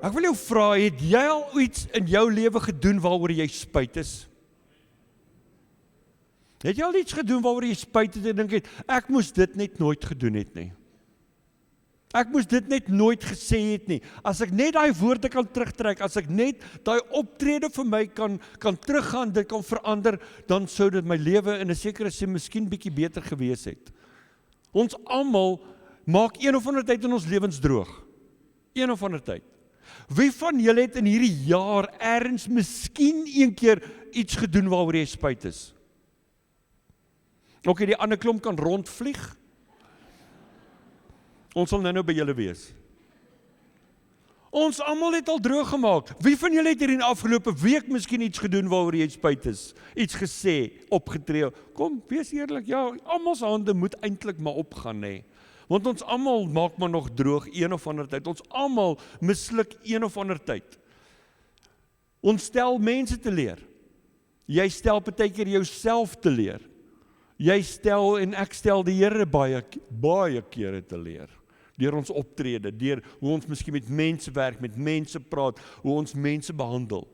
Ek wil jou vra, het jy al iets in jou lewe gedoen waaroor jy spyt is? Het jy al iets gedoen waaroor jy spyt het en dink het, ek moes dit net nooit gedoen het nie. Ek moes dit net nooit gesê het nie. As ek net daai woorde kan terugtrek, as ek net daai optrede vir my kan teruggaan, dit kan verander, dan sou dit my lewe in 'n sekere sin miskien bietjie beter gewees het. Ons almal maak een of ander tyd in ons lewens droog. Een of ander tyd. Wie van julle het in hierdie jaar ergens miskien een keer iets gedoen waaroor jy spyt is? Okay, die ander klomp kan rondvlieg. Ons sal nou by julle wees. Ons almal het al droog gemaak. Wie van julle het hier in die afgelope week miskien iets gedoen waaroor jy spyt is? Iets gesê, opgetree. Kom, wees eerlik, ja, almal se hande moet eintlik maar opgaan, hè. Want ons almal maak maar nog droog een of ander tyd. Ons almal misluk een of ander tyd. Ons stel mense te leer. Jy stel partykeer jouself te leer. Jy stel en ek stel die Here baie kere te leer. Deur ons optrede, deur hoe ons miskien met mense werk, met mense praat, hoe ons mense behandel.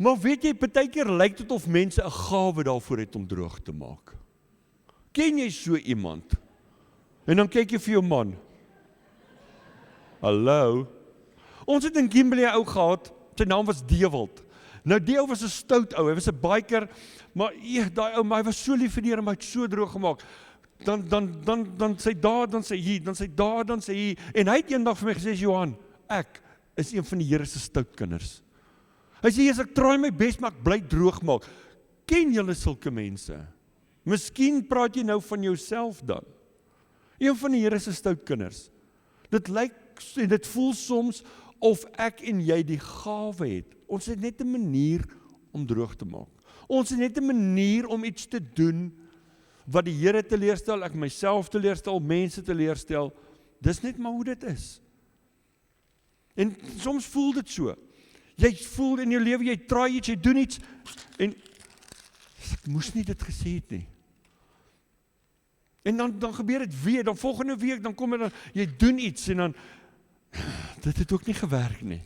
Maar weet jy, partykeer lyk dit of mense 'n gawe daarvoor het om droog te maak. Ken jy so iemand? En dan kyk jy vir jou man. Hallo? Ons het in Kimberley 'n ou gehad, sy naam was Dewald. Nou die ou was 'n stout ou, hy was 'n biker, maar daai ou, maar hy was so lief vir die Here, maar hy het so droog gemaak. Dan sê daar, dan sê hier, dan sê daar, dan sê hier. En hy het eendag vir my gesê, Johan, ek is een van die Here se stout kinders. Hy sê, as ek try my bes, maar ek bly droog maak. Ken julle sulke mense? Miskien praat jy nou van jouself dan. Een van die Here se stout kinders. Dit lyk en dit voel soms of ek en jy die gawe het. Ons het net 'n manier om droog te maak. Ons het net 'n manier om iets te doen wat die Here teleurstel, ek myself teleurstel, mense teleurstel. Dis net maar hoe dit is. En soms voel dit so. Jy voel in jou lewe, jy try iets, jy doen iets, en ek moes nie dit gesê het nie. En dan gebeur dit weer, dan volgende week, dan kom dit, jy doen iets, en dan, dit het ook nie gewerk nie.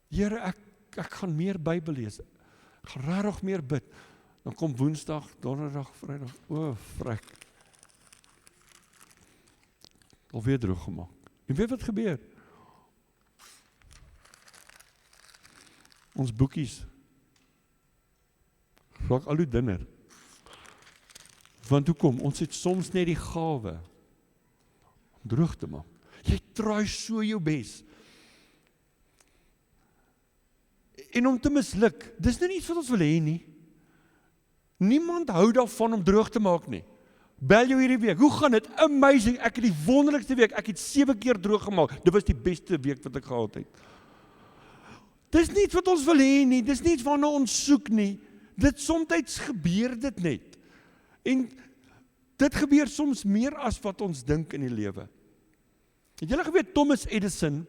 Here, ek gaan meer Bybel lees, ek gaan regtig meer bid, dan kom Woensdag, Donderdag, Vrydag, vrek, alweer droog gemaak. En weet wat gebeur? Ons boekies raak al hoe dunner. Want hoekom? Ons het soms net die gawe om droog te maak. Jy try so jou bes. En om te misluk, dis nie iets wat ons wil hê nie. Niemand hou daarvan om droog te maak nie. Bel jou hierdie week, hoe gaan dit? Amazing, ek het die wonderlikste week, ek het 7 keer droog gemaak. Dit was die beste week wat ek gehad het. Dis nie iets wat ons wil hê nie, dis nie iets waarna ons soek nie. Dit soms gebeur dit net. En dit gebeur soms meer as wat ons dink in die lewe. Het julle geweet Thomas Edison,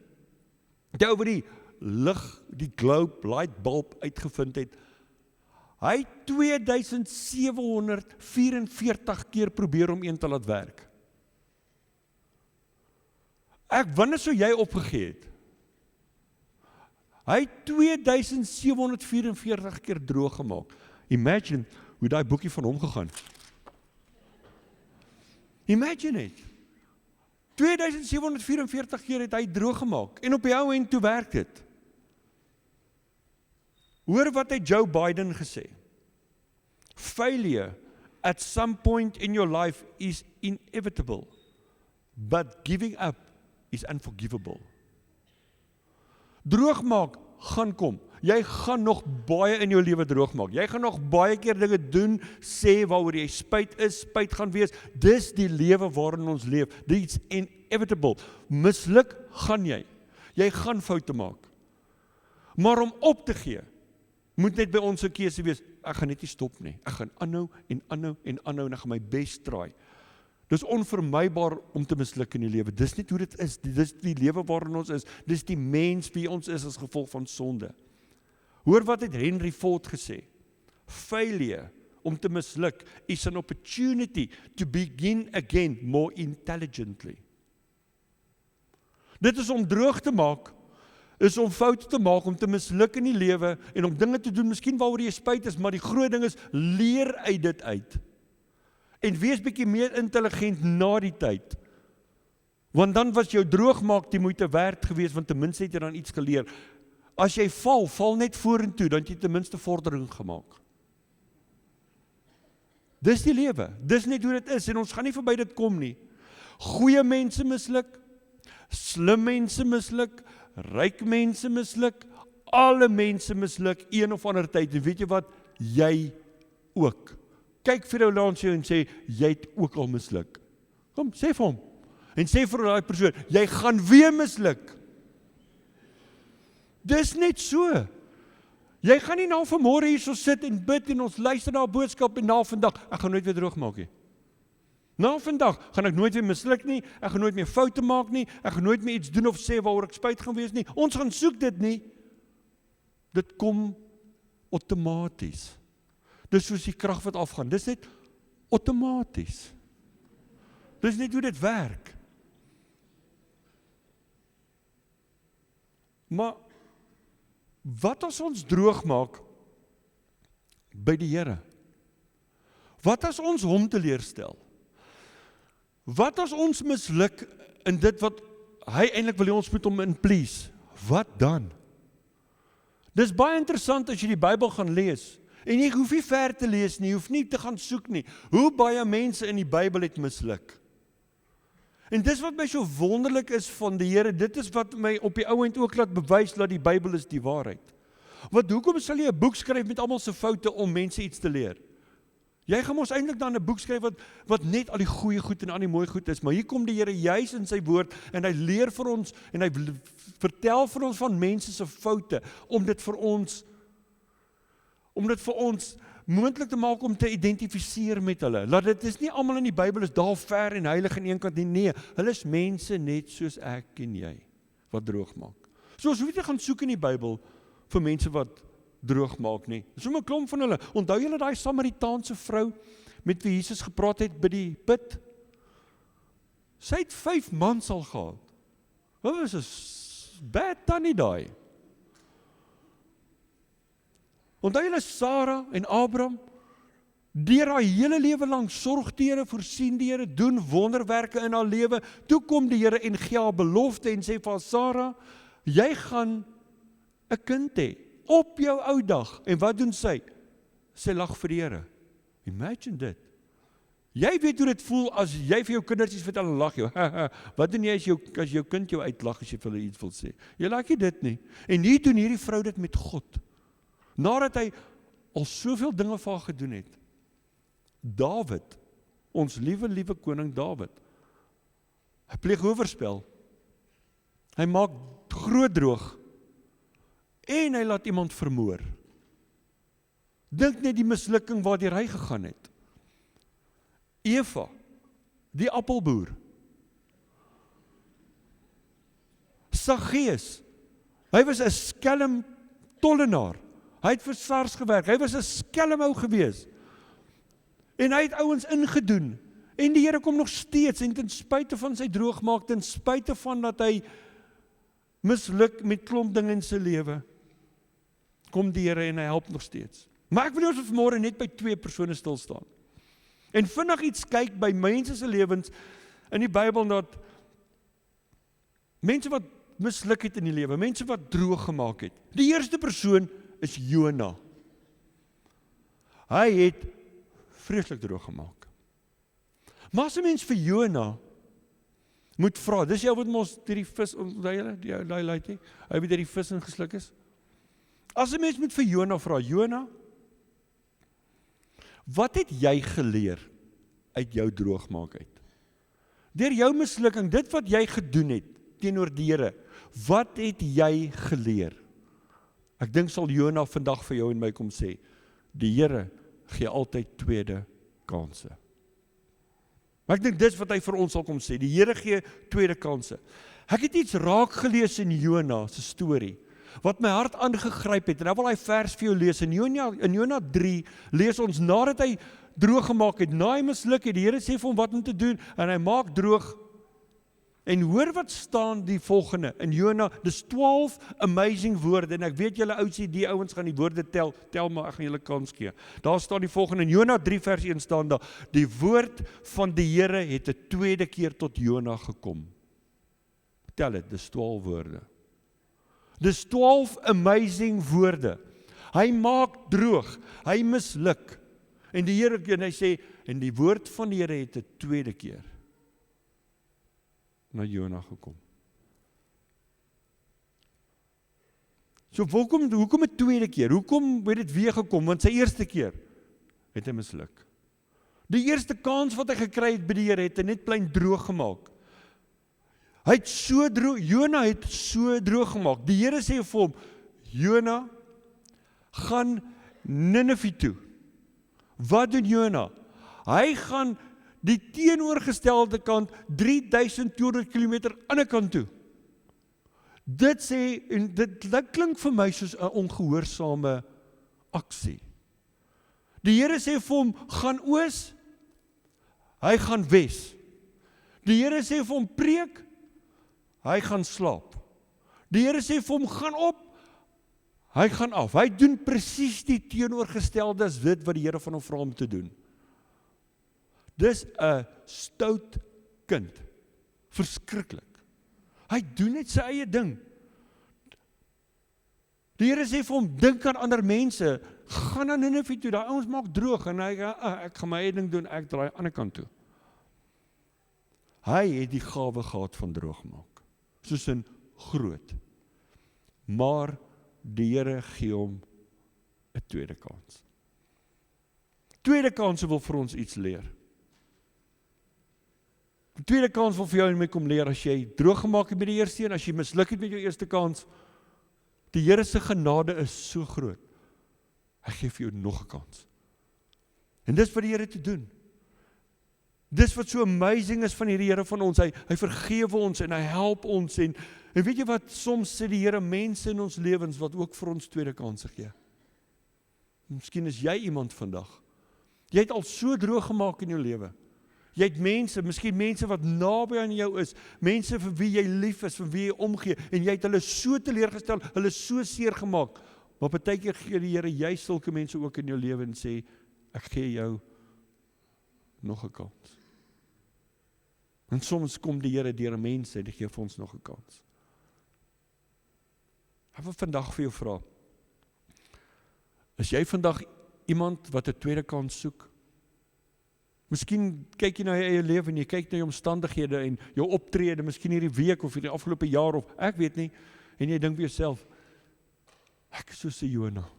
die ou wat die lig, die globe light bulb uitgevind het, hy 2744 keer probeer om een te laat werk. Wanneer sou jy opgegee het? Hy 2744 keer droog gemaak. Imagine hoe daai boekie van hom gegaan. Imagine it. 2744 keer het hy droog gemaak. En op die ou end toe werk dit. Hoor wat het Joe Biden gesê. Failure at some point in your life is inevitable, but giving up is unforgivable. Droog maak gaan kom. Jy gaan nog baie in jou lewe droog maak. Jy gaan nog baie keer dinge doen, sê waaroor jy spyt gaan wees. Dis die lewe waarin ons leef. Dit is inevitable. Misluk gaan jy. Jy gaan foute maak. Maar om op te gee, moet net by ons 'n keuse wees. Ek gaan net nie stop nie. Ek gaan aanhou en aanhou en aanhou en ek gaan my bes try. Dis onvermybaar om te misluk in die lewe. Dis nie hoe dit is. Dis die lewe waarin ons is. Dis die mens wie ons is as gevolg van sonde. Hoor wat het Henry Ford gesê. Failure, om te misluk, is an opportunity to begin again more intelligently. Dit is om droog te maak, is om foute te maak, om te misluk in die lewe, en om dinge te doen, miskien waaroor jy spyt is, maar die groot ding is, leer uit dit uit. En wees bietjie meer intelligent na die tyd. Want dan was jou droogmaak die moeite werd geweest, want ten minste het jy dan iets geleer. As jy val net vorentoe, dan het jy ten minste vordering gemaak. Dis die lewe, dis net hoe dit is, en ons gaan nie verby dit kom nie. Goeie mense misluk, slim mense misluk, ryk mense misluk, alle mense misluk, een of ander tyd, en weet jy wat, jy ook. Kyk vir jou langs jou en sê, jy het ook al misluk. Kom, sê vir hom, en sê vir die persoon, jy gaan weer misluk. Dis net so. Jy gaan nie na vanmôre hier so sit en bid en ons luister na 'n boodskap en na vandag, ek gaan nooit weer droog maak nie. Na vandag gaan ek nooit weer misluk nie, ek gaan nooit meer foute maak nie, ek gaan nooit meer iets doen of sê waaroor ek spyt gaan wees nie. Ons gaan soek dit nie. Dit kom outomaties. Dis soos die krag wat afgaan. Dis net outomaties. Dis net hoe dit werk. Maar wat as ons droog maak by die Here? Wat as ons hom teleurstel? Wat as ons misluk in dit wat hy eintlik wil hê ons moet hom in please? Wat dan? Dis baie interessant as jy die Bybel gaan lees. En jy hoef nie ver te lees nie, jy hoef nie te gaan soek nie. Hoe baie mense in die Bybel het misluk. En dis wat my so wonderlik is van die Here, dit is wat my op die ou end ook laat bewys dat die Bybel is die waarheid. Hoekom sal jy 'n boek skryf met almal se foute om mense iets te leer? Jy gaan mos eintlik dan 'n boek skryf wat net al die goeie goed en al die mooi goed is, maar hier kom die Here juis in sy woord en hy leer vir ons en hy vertel vir ons van mense se foute om dit vir ons moontlik te maak om te identifiseer met hulle. Laat dit is nie almal in die Bybel is daar ver en heilig aan een kant nie. Nee, hulle is mense net soos ek en jy wat droog maak. So ons hoef nie te gaan soek in die Bybel vir mense wat droog maak nie. So 'n klomp van hulle. Onthou julle daai Samaritaanse vrou met wie Jesus gepraat het by die put? Sy het 5 mans al gehad. Wat was 'n bad tannie daai? Onthou julle Sara en Abraham? Deur haar hele lewe lank sorg die Here, voorsien die Here, doen wonderwerke in haar lewe. Toe kom die Here en gee haar belofte en sê vir haar, Sara, jy gaan 'n kind hê op jou ou dag. En wat doen sy? Sy lag vir die Here. Imagine dit. Jy weet hoe dit voel as jy vir jou kindertjies vertel en lag jou. Wat doen jy as jou kind jou uitlag as jy vir hulle iets wil sê? Jy lag nie dit nie. En hier doen hierdie vrou dit met God. Nadat hy al soveel dinge vir haar gedoen het. Dawid, ons liewe koning Dawid, hy pleeg oorspel. Hy maak groot droog. En hy laat iemand vermoor. Dink net die mislukking waardeur hy gegaan het. Eva, die appelboer. Saggeus, hy was 'n skelm tollenaar. Hy het vir SARS gewerk, hy was 'n skelmou gewees. En hy het ouens ingedoen. En die Here kom nog steeds, en ten spyte van sy droogmaak, ten spyte van dat hy misluk met klomp dinge in sy lewe, kom die Here en hy help nog steeds. Maar ek wil ons vanmôre net by 2 persone stil staan. En vinnig iets kyk by mense se lewens in die Bybel, dat mense wat misluk het in die lewe, mense wat droog gemaak het. Die eerste persoon is Jona. Hy het vreeslik droog gemaak. Maar as 'n mens vir Jona moet vra, dis jou wat ons deur die vis, daai laaitjie, hy het deur die vis ingesluk is. As 'n mens moet vir Jona vra, Jona, wat het jy geleer uit jou droogmaak uit? Deur jou mislukking, dit wat jy gedoen het teenoor die Here, wat het jy geleer? Ek dink sal Jona vandag vir jou en my kom sê, die Here gee altyd tweede kanse. Maar ek dink dis wat hy vir ons sal kom sê, die Here gee tweede kanse. Ek het iets raak gelees in Jona se storie, wat my hart aangegryp het, en nou wil hy vers vir jou lees, in Jona 3, lees ons, nadat hy droog gemaak het, na hy misluk het, die Here sê vir hom wat om te doen, en hy maak droog, En hoor wat staan die volgende in Jona, dis 12 amazing woorde, en ek weet julle OCD ouens gaan die woorde tel maar ek gaan julle kans gee. Daar staan die volgende, in Jona 3 vers 1 staan daar, die woord van die Here het 'n tweede keer tot Jona gekom. Tel dit, dis 12 woorde. Dis 12 amazing woorde. Hy maak droog, hy misluk. En die Here, en hy sê, en die woord van die Here het 'n tweede keer na Jona gekom. So hoekom 'n tweede keer? Hoekom het dit weer gekom? Want sy eerste keer het hy misluk. Die eerste kans wat hy gekry het by die Here het hy net plain droog gemaak. Hy het so droog, Jona het so droog gemaak. Die Here sê vir hom, Jona, gaan Ninive toe. Wat doen Jona? Hy gaan die teenoorgestelde kant 3200 km ander kant toe. Dit sê, en dit klink vir my soos 'n ongehoorsame aksie. Die Here sê vir hom, gaan oos, hy gaan wes. Die Here sê vir hom, preek, hy gaan slaap. Die Here sê vir hom, gaan op, hy gaan af. Hy doen presies die teenoorgestelde as dit wat die Here van hom vra om te doen. Dis 'n stout kind. Verskriklik. Hy doen net sy eie ding. Die Here sê vir hom, dink aan ander mense, gaan na Ninive toe, daai ouens maak droog, en hy ek gaan my eie ding doen, ek draai aan die ander kant toe. Hy het die gawe gehad van droog maak, soos in groot. Maar die Here gee hom 'n tweede kans. Tweede kans wil vir ons iets leer. Die tweede kans wil vir jou en my kom leer, as jy droog gemaak het met die eerste een, as jy misluk het met jou eerste kans, die Here se genade is so groot. Hy gee vir jou nog 'n kans. En dis wat die Here te doen. Dis wat so amazing is van hierdie Here van ons, hy vergewe ons en hy help ons, en weet jy wat, soms sê die Here mense in ons lewens wat ook vir ons tweede kanse gee. Miskien is jy iemand vandag. Jy het al so droog gemaak in jou lewe. Jy het mense, miskien mense wat naby aan jou is, mense vir wie jy lief is, vir wie jy omgee, en jy het hulle so teleurgestel, hulle so seer gemaak. Maar partykeer gee die Here jy sulke mense ook in jou lewe en sê, ek gee jou nog 'n kans. En soms kom die Here deur mense en die gee vir ons nog 'n kans. Ek wil vandag vir jou vra, is jy vandag iemand wat 'n tweede kans soek? Miskien kyk jy na jou eie lewe en jy kyk na jou omstandighede en jou optrede, miskien hierdie week of hierdie afgelope jaar of ek weet nie, en jy dink vir jouself, ek is soos 'n Jona.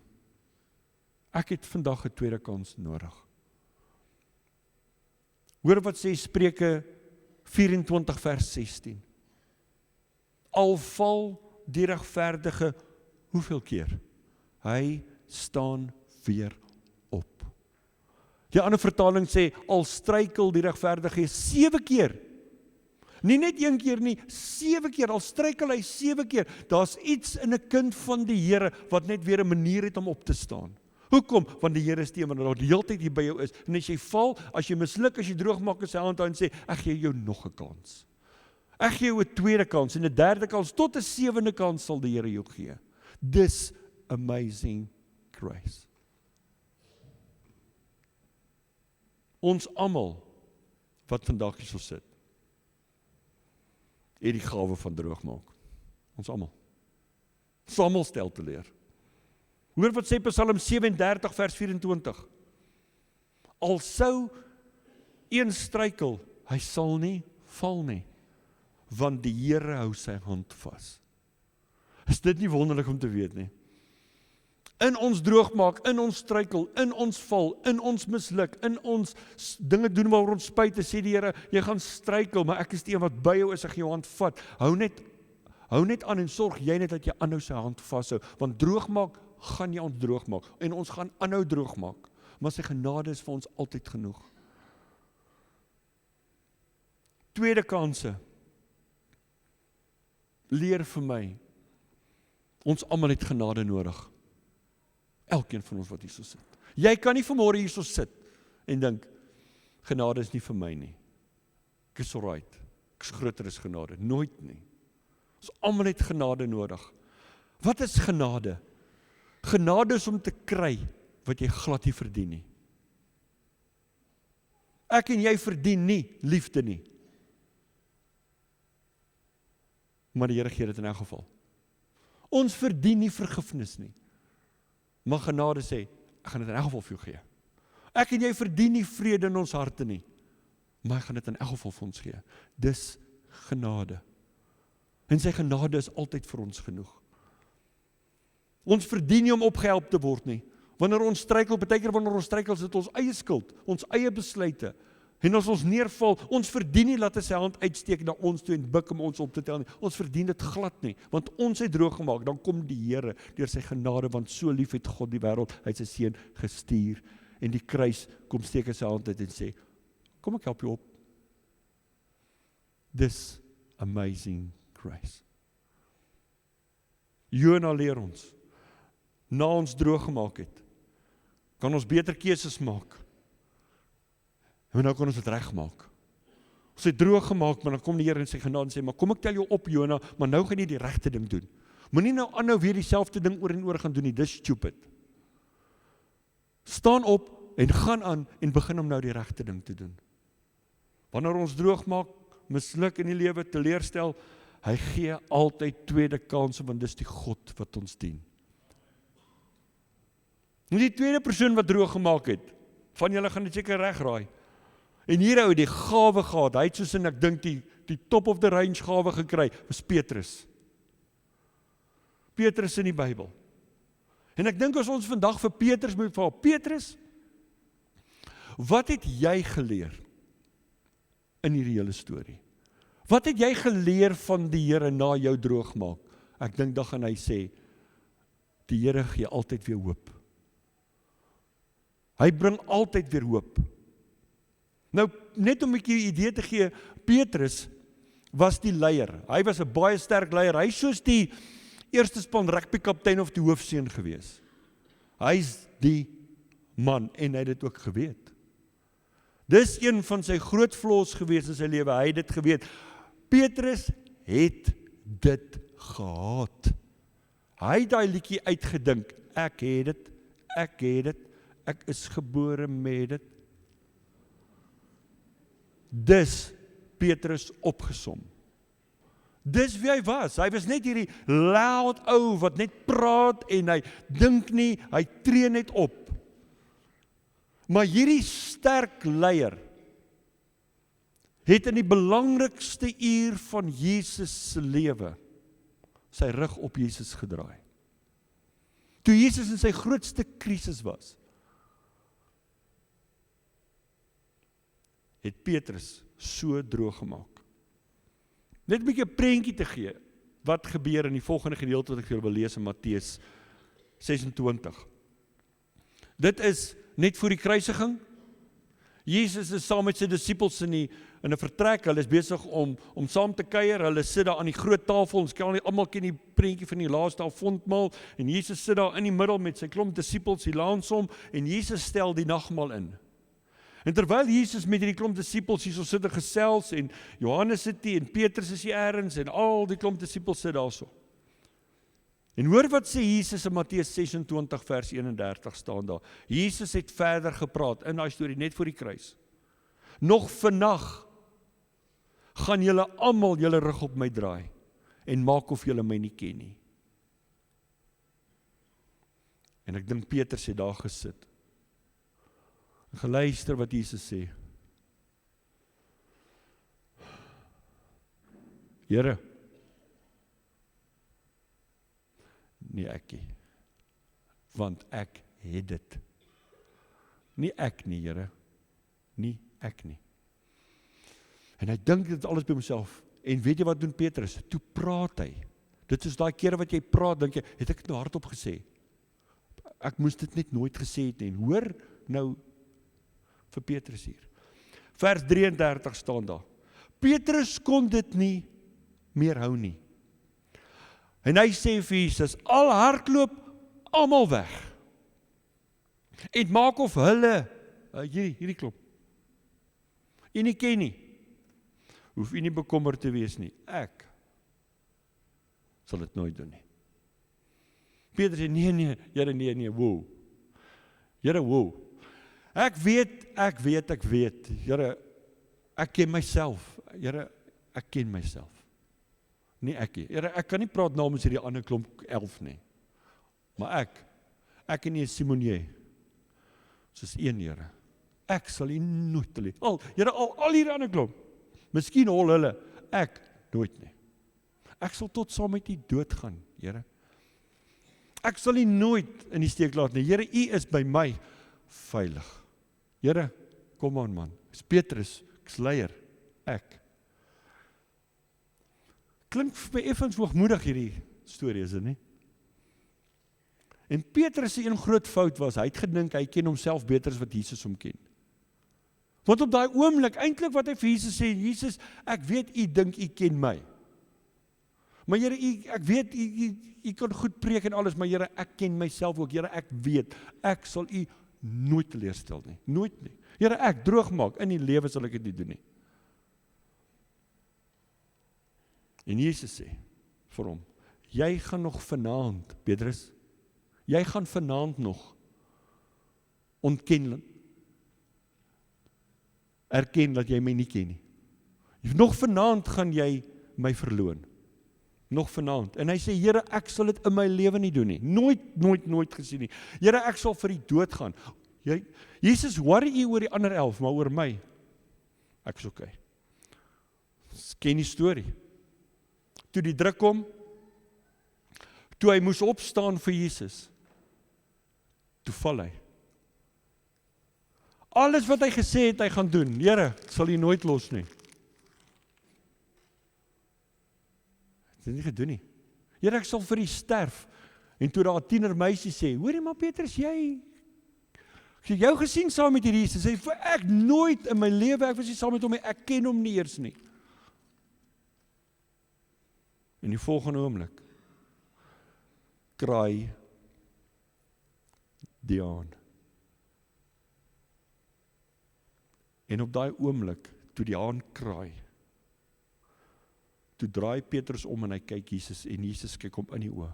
Ek het vandag 'n tweede kans nodig. Hoor wat sê Spreuke 24 vers 16. Al val die regverdige hoeveel keer? Hy staan weer op. Die ander vertaling sê, al struikel die regverdige 7 keer. Nie net 1 keer nie, 7 keer, al struikel hy 7 keer. Daar's iets in 'n kind van die Here wat net weer 'n manier het om op te staan. Hoekom? Want die Here is die een wat die hele tyd hier by jou is. En as jy val, as jy misluk, as jy droog maak, is sy hand en sê, ek gee jou nog 'n kans. Ek gee jou 'n tweede kans en 'n derde kans, tot 'n 7de kans sal die Here jou gee. Dis amazing grace. Ons almal wat vandag hier so sit, het die gawe van droog maak. Ons almal. Ons almal stel te leer. Hoor wat sê Psalm 37 vers 24. Al sou een struikel, hy sal nie val nie, want die Here hou sy hand vas. Is dit nie wonderlik om te weet nie? In ons droogmaak, in ons struikel, in ons val, in ons misluk, in ons dinge doen waar ons spyt, sê die Here, jy gaan struikel, maar ek is die een wat by jou is, ek gaan jou hand vat. Hou net aan en sorg jy net dat jy aanhou sy hand vashou, want droogmaak gaan jy ons droogmaak, en ons gaan aanhou droogmaak, maar sy genade is vir ons altyd genoeg. Tweede kanse, leer vir my, ons almal het genade nodig. Elkeen van ons wat hier so sit. Jy kan nie vanmôre hier so sit en dink, genade is nie vir my nie. Ek is alright. groter is genade. Nooit nie. Ons almal het genade nodig. Wat is genade? Genade is om te kry wat jy glad nie verdien nie. Ek en jy verdien nie liefde nie. Maar die Here gee dit in elk geval. Ons verdien nie vergifnis nie. Maar genade sê, ek gaan dit in elk geval vir jou gee. Ek en jy verdien nie vrede in ons harte nie. Maar ek gaan dit in elk geval vir ons gee. Dis genade. En sy genade is altyd vir ons genoeg. Ons verdien nie om opgehelp te word nie. Wanneer ons struikel, baie keer wanneer ons struikel, is dit ons eie skuld, ons eie besluite. En as ons neerval, ons verdien nie laat hy sy hand uitsteek na ons toe en buk om ons op te tel nie. Ons verdien dit glad nie, want ons het droog gemaak. Dan kom die Here deur sy genade, want so lief het God die wêreld, hy het sy seun gestuur. En die kruis kom steek hy sy hand uit en sê, kom ek help jou op. This amazing grace. Jona leer ons, na ons droog gemaak het, kan ons beter keuses maak. En nou kan ons dit regmaak. Ons het droog gemaak, maar dan kom die Here in sy genade en sê, maar kom ek tel jou op, Jona, maar nou gaan jy die regte ding doen. Moenie nou aanhou weer dieselfde ding oor en oor gaan doen nie, dis stupid. Staan op en gaan aan en begin om nou die regte ding te doen. Wanneer ons droog maak, misluk in die lewe, teleurstel, hy gee altyd tweede kanse, want dis die God wat ons dien. En die tweede persoon wat droog gemaak het, van julle gaan dit seker regraai. En hier hou die gawe gehad, hy het soos en ek dink die top of the range gawe gekry, was Petrus. Petrus in die Bybel. En ek dink as ons vandag vir Petrus moet vra, Petrus, wat het jy geleer in hierdie hele storie? Wat het jy geleer van die Here na jou droog maak? Ek dink dan gaan hy sê, die Here gee altyd weer hoop. Hy bring altyd weer hoop. Nou, net om 'n bietjie idee te gee, Petrus was die leier. Hy was 'n baie sterk leier. Hy is soos die eerste span rugbykaptein of die hoofseun gewees. Hy is die man en hy het dit ook geweet. Dis een van sy groot flaws gewees in sy lewe. Hy het dit geweet. Petrus het dit gehad. Hy het daai liedjie uitgedink. Ek het dit, ek is gebore met dit. Dis Petrus opgesom. Dis wie hy was. Hy was net hierdie loud ou wat net praat en hy dink nie, hy tree net op. Maar hierdie sterk leier het in die belangrikste uur van Jesus se lewe sy rug op Jesus gedraai. Toe Jesus in sy grootste krisis was, het Petrus so droog gemaak. Net 'n bietjie 'n prentjie te gee, wat gebeur in die volgende gedeelte wat ek vir julle wil lees in Matteus 26. Dit is net voor die kruisiging. Jesus is saam met sy disippels in 'n vertrek, hulle is besig om saam te kuier, hulle sit daar aan die groot tafel, ons kan almal ken die prentjie van die laaste avondmaal, en Jesus sit daar in die middel met sy klomp disippels, die langs hom, en Jesus stel die nagmaal in. En terwyl Jesus met hierdie klomp disippels hier so sit en gesels, en Johannes sit hier, en Petrus is hier ergens, en al die klomp disippels sit daar so. En hoor wat sê Jesus in Matteus 26 vers 31 staan daar. Jesus het verder gepraat in daai storie net voor die kruis. Nog vannag gaan julle almal julle rug op my draai en maak of julle my nie ken nie. En ek dink Petrus het daar gesit. En geluister wat Jesus sê. Here, nie ek nie, want ek het dit. Nie ek nie, Here, nie ek nie. En hy dink dit alles by homself, en weet jy wat doen Petrus? Toe praat hy. Dit is daai kere wat jy praat, dink jy, het ek dit nou hardop gesê? Ek moes dit net nooit gesê het nie, en hoor nou vir Petrus hier. Vers 33 staan daar. Petrus kon dit nie meer hou nie. En hy sê vir Jesus, al hardloop almal weg. En maak of hulle, hierdie klop, jy nie ken nie. hoef u nie bekommerd te wees nie. Ek sal dit nooit doen nie. Petrus sê, nee, Here, nee, wow. Here, wow. Ek weet, Here, ek ken myself. Here, ek ken myself. Nie ek nie. Here, ek kan nie praat namens hierdie ander klomp 11 nie. Maar ek en nie Simonier, soos een, Here. Ek sal u nooit teleer. Here, al hierdie ander klomp. Miskien hol hulle, ek nooit nie. Ek sal tot saam met u dood gaan, Here. Ek sal u nooit in die steek laat nie. Here, u is by my veilig. Here, kom aan man. Dis Petrus, ek's leier, ek. Klink vir my effens hoogmoedig hierdie storie, is dit nie? En Petrus se een groot fout was, hy het gedink hy ken homself beter as wat Jesus hom ken. Want op daai oomblik, eintlik wat hy vir Jesus sê, Jesus, ek weet u dink u ken my. Maar Here, ek weet u kan goed preek en alles, maar Here, ek ken myself ook. Here, ek weet, ek sal u nooit teleurstel nie. Nooit nie. Here, ek droog maak, in die lewe sal ek dit nie doen nie. En Jesus sê vir hom, jy gaan nog vanaand, Petrus, jy gaan vanaand nog erken dat jy my nie ken nie. Nog vanaand gaan jy my verloon. Nog vanaand. En hy sê, Here, ek sal dit in my lewe nie doen nie. Nooit gesien nie. Here, ek sal vir die dood gaan. Jesus, worry jy oor die ander 11, maar oor my, ek is okay. Ken die storie. Toe die druk kom, toe hy moes opstaan vir Jesus, toe val hy. Alles wat hy gesê het, hy gaan doen. Here, sal hy nooit los nie. Het hy nie gedoen nie. Here, ek sal vir u sterf. En toe daar 'n tienermeisie sê, hoorie maar Petrus, ek het jou gesien saam met hierdie Jesus, sê, ek nooit in my lewe, ek was nie saam met hom, ek ken hom nie eers nie. En die volgende oomblik, kraai die haan. En op daai oomblik, toe die haan kraai, toe draai Petrus om en hy kyk Jesus, en Jesus kyk hom in die oë.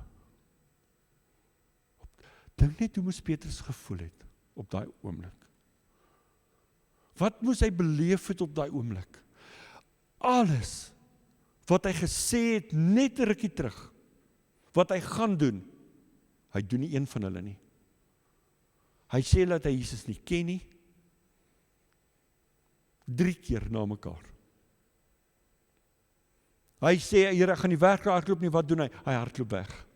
Dink net hoe moes Petrus gevoel het, op daai oomblik. Wat moes hy beleef het op daai oomblik? Alles, wat hy gesê het, net 'n rukkie terug, wat hy gaan doen, hy doen nie een van hulle nie. Hy sê dat hy Jesus nie ken nie, 3 keer na mekaar. Hy sê, Here, ek gaan nie hardloop nie, wat doen hy? Hy hardloop weg.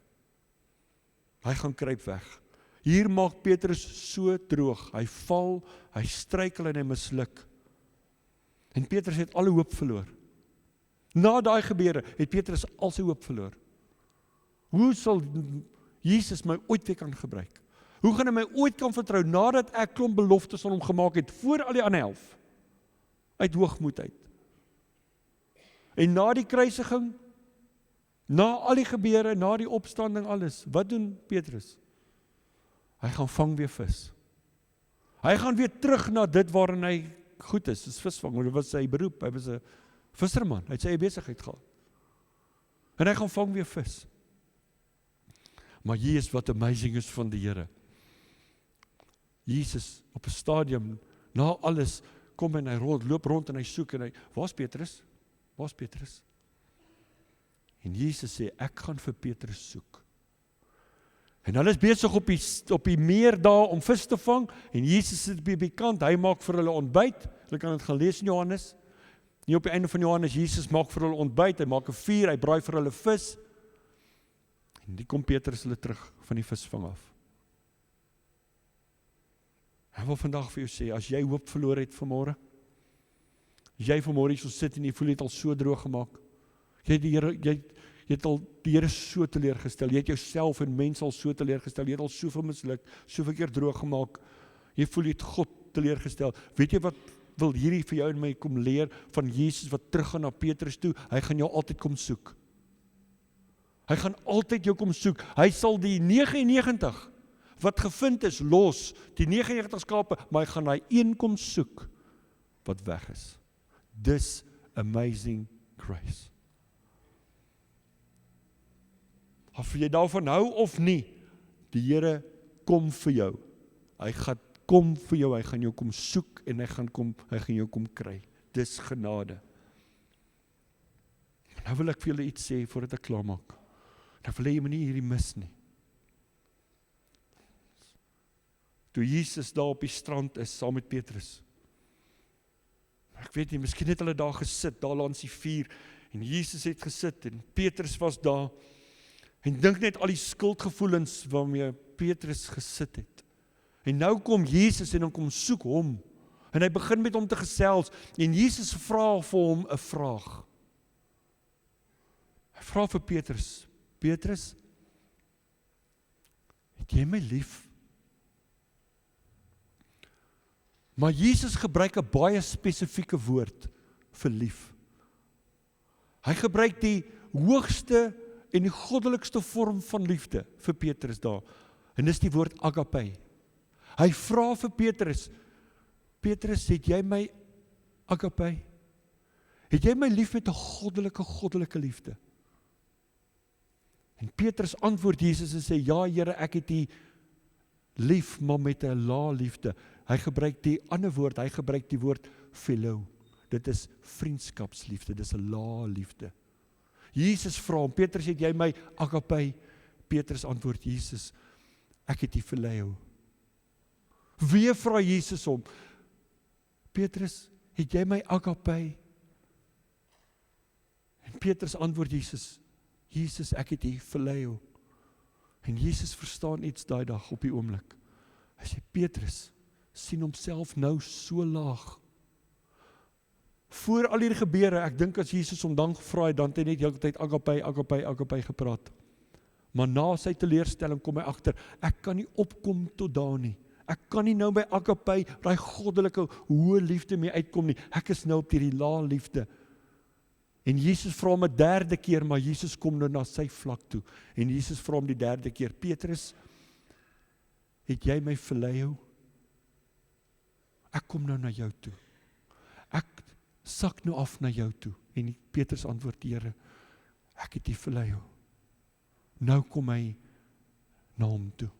Hy gaan kruip weg. Hier maak Petrus so droog, hy val, hy struikel en hy misluk. En Petrus het alle hoop verloor. Na daai gebeure het Petrus al sy hoop verloor. Hoe sal Jesus my ooit weer kan gebruik? Hoe gaan hy my ooit kan vertrou, nadat ek klomp beloftes aan hom gemaak het, voor al die ander 11? Uit hoogmoed uit. En na die kruisiging, na al die gebeure, na die opstanding, alles, wat doen Petrus? Hy gaan vang weer vis. Hy gaan weer terug na dit waarin hy goed is, visvang, dit was sy beroep, hy was 'n visserman, hy het sy besigheid gehad. En hy gaan vang weer vis. Maar hier is wat amazing is van die Here. Jesus, op 'n stadium, na alles, kom en hy loop rond en hy soek en hy, waar's Petrus? Waar's Petrus? En Jesus sê, ek gaan vir Petrus soek. En hulle is besig op die meer daar om vis te vang, en Jesus sit op die kant, hy maak vir hulle ontbyt, hulle kan dit gaan lees in Johannes, nie op die einde van Johannes, Jesus maak vir hulle ontbyt, hy maak 'n vuur, hy braai vir hulle vis, en die kom Petrus hulle terug van die visvang af. Ek wil vandag vir jou sê, as jy hoop verloor het vanmôre, as jy vanmôre hier so sit en jy voel jy het al so droog gemaak, jy het al die Here so teleurgestel, jy het jouself en mense al so teleurgestel, jy het al soveel misluk, soveel keer droog gemaak, jy voel jy het God teleurgestel, weet jy wat wil hierdie vir jou en my kom leer, van Jesus wat teruggaan na Petrus toe, hy gaan jou altyd kom soek, hy gaan altyd jou kom soek, hy sal die 99, wat gevind is, los, die 99 skape, maar hy gaan daai een kom soek, wat weg is. Dis amazing grace. Of jy daarvan hou of nie, die Here kom vir jou. Hy gaan kom vir jou, hy gaan jou kom soek en hy gaan jou kom kry. Dis genade. Nou wil ek vir julle iets sê voordat ek klaar maak. Nou wil jy my nie hierdie mis nie. Toe Jesus daar op die strand is, saam met Petrus. Ek weet nie, miskien het hulle daar gesit, daar langs die vuur, en Jesus het gesit, en Petrus was daar, en dink net al die skuldgevoelens waarmee Petrus gesit het. En nou kom Jesus en dan kom soek hom, en hy begin met hom te gesels, en Jesus vra vir hom 'n vraag. Hy vra vir Petrus, Petrus, het jy my lief? Maar Jesus gebruik 'n baie spesifieke woord vir lief. Hy gebruik die hoogste en die goddelikste vorm van liefde vir Petrus daar. En dis die woord agape. Hy vra vir Petrus, Petrus, het jy my agape? Het jy my lief met 'n goddelike liefde? En Petrus antwoord Jesus en sê, ja Here, ek het U lief, maar met 'n lae liefde. Hy gebruik die ander woord, hy gebruik die woord philo. Dit is vriendskapsliefde, dit is 'n lae liefde. Jesus vra hom, Petrus, het jy my agape? Petrus antwoord Jesus, ek het die phileo. Weer vra Jesus hom, Petrus, het jy my agape? En Petrus antwoord Jesus, Jesus, ek het die phileo. En Jesus verstaan iets daai dag op die oomblik. Hy sê, Petrus, sien homself nou so laag. Voor al hierdie gebeure, ek dink as Jesus hom dan gevra het, dan het hy net die tyd agape gepraat. Maar na sy teleurstelling kom hy agter, ek kan nie opkom tot daar nie. Ek kan nie nou by agape, daai goddelike hoë liefde mee uitkom nie. Ek is nou op hierdie lae liefde. En Jesus vra hom 'n derde keer, maar Jesus kom nou na sy vlak toe. En Jesus vra hom die derde keer, Petrus, het jy my phileo? Ek kom nou na jou toe. Ek sak nou af na jou toe. En Petrus antwoord, Here, ek het die phileo. Nou kom hy na hom toe.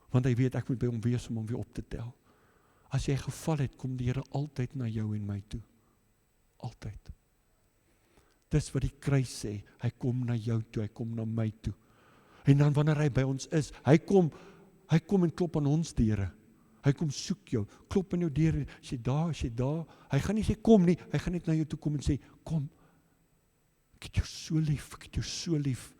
Want hy weet, ek moet by hom wees om hom weer op te tel. As jy geval het, kom die Here altyd na jou en my toe. Altyd. Dis wat die kruis sê, hy kom na jou toe, hy kom na my toe. En dan wanneer hy by ons is, hy kom en klop aan ons deure. Hy kom soek jou, klop aan jou deure, as jy daar, hy gaan nie sê kom nie, hy gaan net na jou toe kom en sê, kom, ek het jou so lief, ek het jou so lief.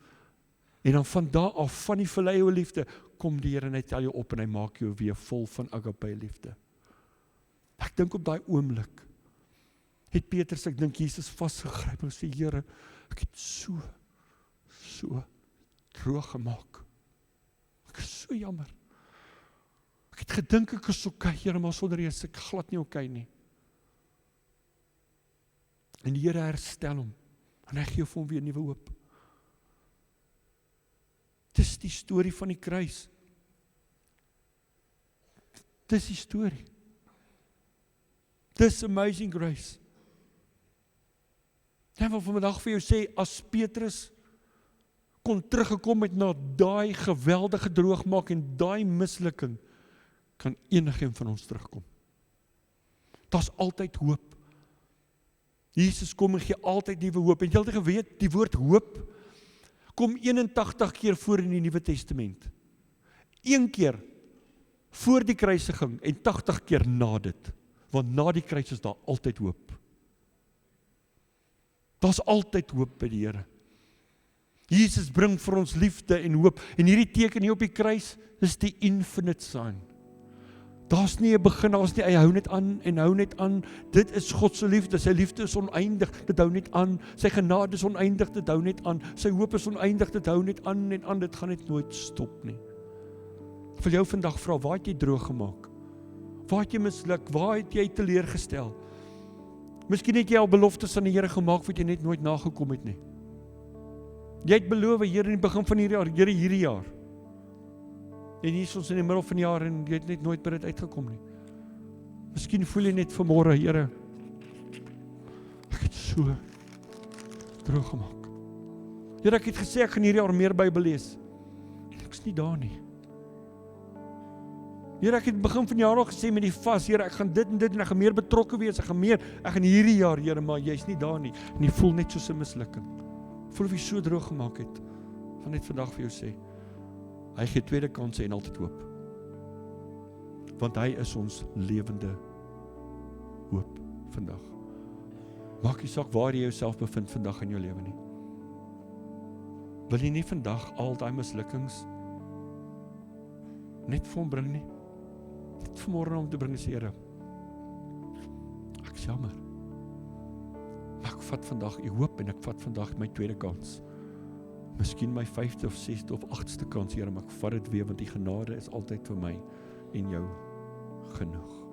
En dan van daar af, van die phileo liefde, kom die Here en hy tel jou op en hy maak jou weer vol van agape liefde. Ek dink op daai oomblik, het Petrus, ek dink Jesus vasgegryp en sê, Here, ek het so droog gemaak. Ek is so jammer. Ek het gedink ek is okay, Here, maar sonder U is ek glad nie okay nie. En die Here herstel hom, en hy gee vir hom weer nuwe hoop. Dis die storie van die kruis. Dis die storie. Dis amazing grace. Ek wil vandag vir jou sê, as Petrus kon teruggekom het na daai geweldige droogmaak en daai mislukking, kan enigeen van ons terugkom. Daar's altyd hoop. Jesus kom en gee altyd nuwe hoop. En jy het geweet, die woord hoop kom 81 keer voor in die Nuwe Testament. 1 keer voor die kruisiging en 80 keer na dit. Want na die kruis is daar altyd hoop. Daar's altyd hoop by die Here. Jesus bring vir ons liefde en hoop. En hierdie teken hier op die kruis is die infinite sign. Daar's nie 'n begin, daar's nie, hy hou net aan en hou net aan. Dit is God se liefde, sy liefde is oneindig, dit hou net aan. Sy genade is oneindig, dit hou net aan. Sy hoop is oneindig, dit hou net aan en aan, dit gaan net nooit stop nie. Ek wil jou vandag vra, waar het jy droog gemaak? Waar het jy misluk? Waar het jy teleurgestel? Miskien het jy al beloftes aan die Here gemaak wat jy net nooit nagekom het nie. Jy het beloof, Here, in die begin van hierdie jaar, Here, hierdie jaar. En hier is ons in die middel van die jaar en jy het net nooit by dit uitgekom nie. Miskien voel jy net vanmôre, Here, ek het so droog gemaak. Here, ek het gesê ek gaan hierdie jaar meer Bybel lees. Ek is nie daar nie. Here, ek het begin van die jaar al gesê met die vas, Here, ek gaan dit en ek gaan meer betrokke wees, ek gaan hierdie jaar, Here, maar jy's nie daar nie. En jy voel net soos 'n mislukking. Voel of jy so droog gemaak het. Ek gaan net vandag vir jou sê, hy gee tweede kanse en altyd hoop. Want hy is ons lewende hoop vandag. Maak nie saak waar jy jouself bevind vandag in jou lewe nie. Wil jy nie vandag al daai mislukkings net vir hom bring nie? Net vanmôre om te bring en sê, Here, ek is jammer. Maar ek vat vandag u hoop en ek vat vandag my tweede kans. Miskien my 5de of 6de of 8ste kans, Here, maar ek vat dit weer, want die genade is altyd vir my en jou genoeg.